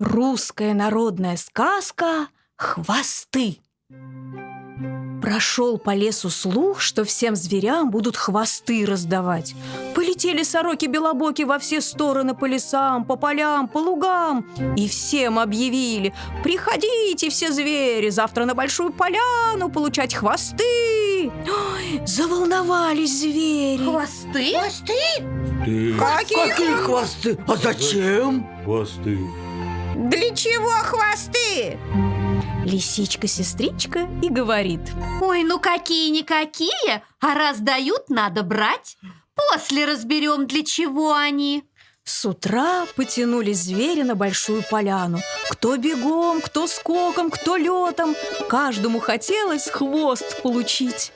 Русская народная сказка «Хвосты». Прошел по лесу слух, что всем зверям будут хвосты раздавать. Полетели сороки-белобоки во все стороны по лесам, по полям, по лугам. И всем объявили: приходите все звери завтра на большую поляну получать хвосты. Ой, заволновались звери. Хвосты? Ты. Какие хвосты? А зачем? Хвосты. Для чего хвосты? Лисичка-сестричка и говорит: Ой, ну какие-никакие, а раз дают, надо брать. После разберем, для чего они. С утра потянулись звери на большую поляну. Кто бегом, кто скоком, кто летом. Каждому хотелось хвост получить.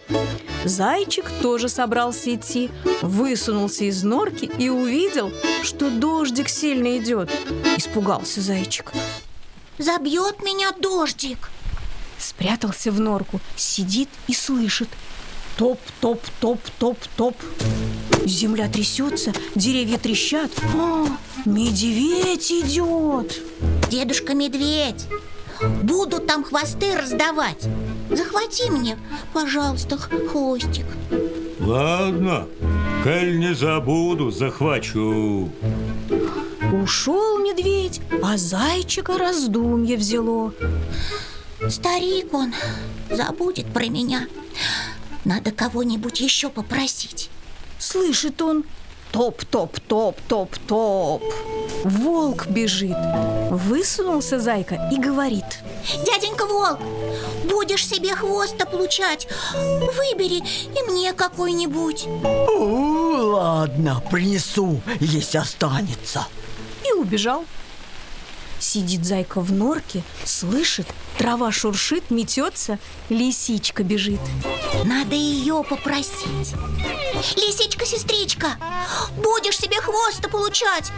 Зайчик тоже собрался идти. Высунулся из норки и увидел, что дождик сильно идет. Испугался зайчик. Забьет меня дождик. Спрятался в норку, сидит и слышит: топ-топ-топ-топ-топ. Земля трясется, деревья трещат. О, медведь идет! Дедушка Медведь, буду там хвосты раздавать. Захвати мне, пожалуйста, хвостик. Ладно, коль не забуду, захвачу. Ушел медведь, а зайчика раздумье взяло. Старик он забудет про меня. Надо кого-нибудь еще попросить. Слышит он: топ-топ-топ-топ-топ. Волк бежит. Высунулся зайка и говорит: Дяденька Волк, будешь себе хвост-то получать, выбери и мне какой-нибудь. Ладно, принесу, если останется. И убежал. Сидит зайка в норке, слышит, трава шуршит, метется, лисичка бежит. Надо ее попросить. Лисичка-сестричка, будешь себе хвост-то получать,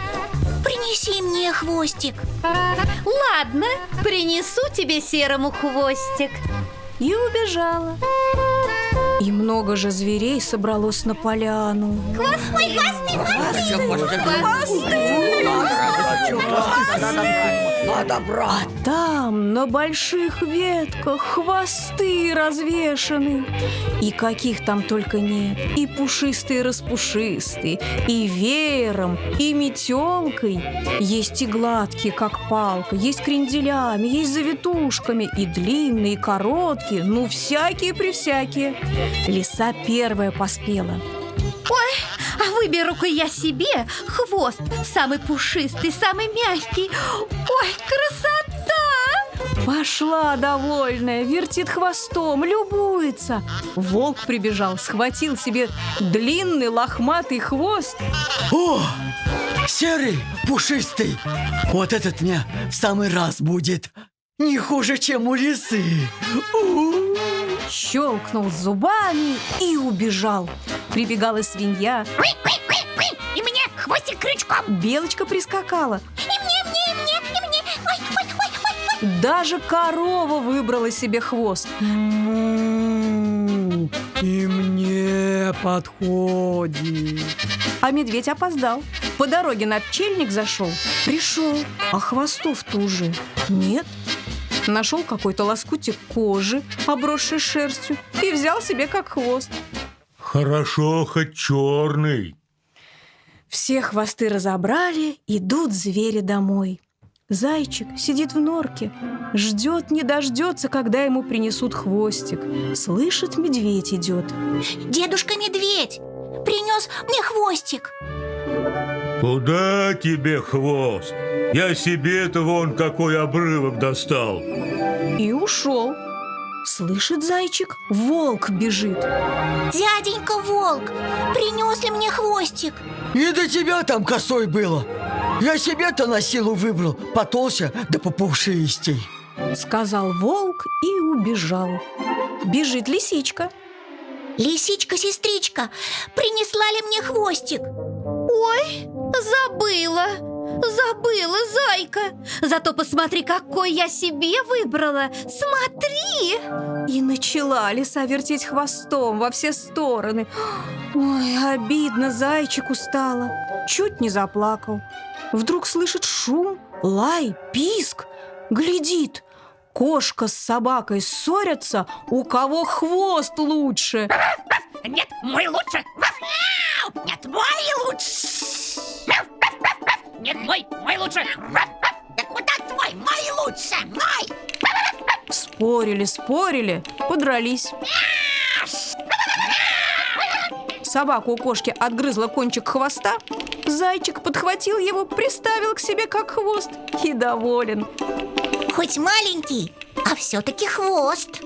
принеси мне хвостик. Ладно, принесу тебе серому хвостик. И убежала. И много же зверей собралось на поляну. Ой, Надо брать. А там на больших ветках хвосты развешаны. И каких там только нет. И пушистые-распушистые, и веером, и метелкой. Есть и гладкие, как палка, есть кренделями, есть завитушками, и длинные, и короткие, ну всякие-превсякие. Лиса первая поспела. Ой, а выберу-ка я себе хвост самый пушистый, самый мягкий. Ой, красота! Пошла довольная, вертит хвостом, любуется. Волк прибежал, схватил себе длинный лохматый хвост. О, серый, пушистый. Вот этот мне в самый раз будет. Не хуже, чем у лисы. Щелкнул зубами и убежал. Прибегала свинья. И мне хвостик крючком. Белочка прискакала. И мне. Ой. Даже корова выбрала себе хвост. И мне подходит. А медведь опоздал. По дороге на пчельник зашел. Пришел, а хвостов-то уже нет. Нашел какой-то лоскутик кожи, обросший шерстью, и взял себе как хвост. Хорошо, хоть черный. Все хвосты разобрали, идут звери домой. Зайчик сидит в норке, ждет, не дождется, когда ему принесут хвостик. Слышит, медведь идет. Дедушка Медведь принес мне хвостик. Куда тебе хвост? Я себе-то вон какой обрывок достал. И ушел. Слышит зайчик, волк бежит. Дяденька Волк, принес ли мне хвостик? И до тебя там косой было. Я себе-то на силу выбрал потолще да попушистей. Сказал волк и убежал. Бежит лисичка. Лисичка-сестричка, принесла ли мне хвостик? Ой, забыла. забыла, зайка. Зато посмотри, какой я себе выбрала. Смотри. И начала лиса вертеть хвостом во все стороны. Ой, обидно зайчику стало. Чуть не заплакал. Вдруг слышит шум, лай, писк. Глядит, кошка с собакой ссорятся, у кого хвост лучше. Нет, мой лучше. Нет, мой лучше. Нет, мой лучше. Да куда твой? Мой лучше, мой. Спорили, подрались. Собака у кошки отгрызла кончик хвоста. Зайчик подхватил его, приставил к себе как хвост и доволен. Хоть маленький, а все-таки хвост.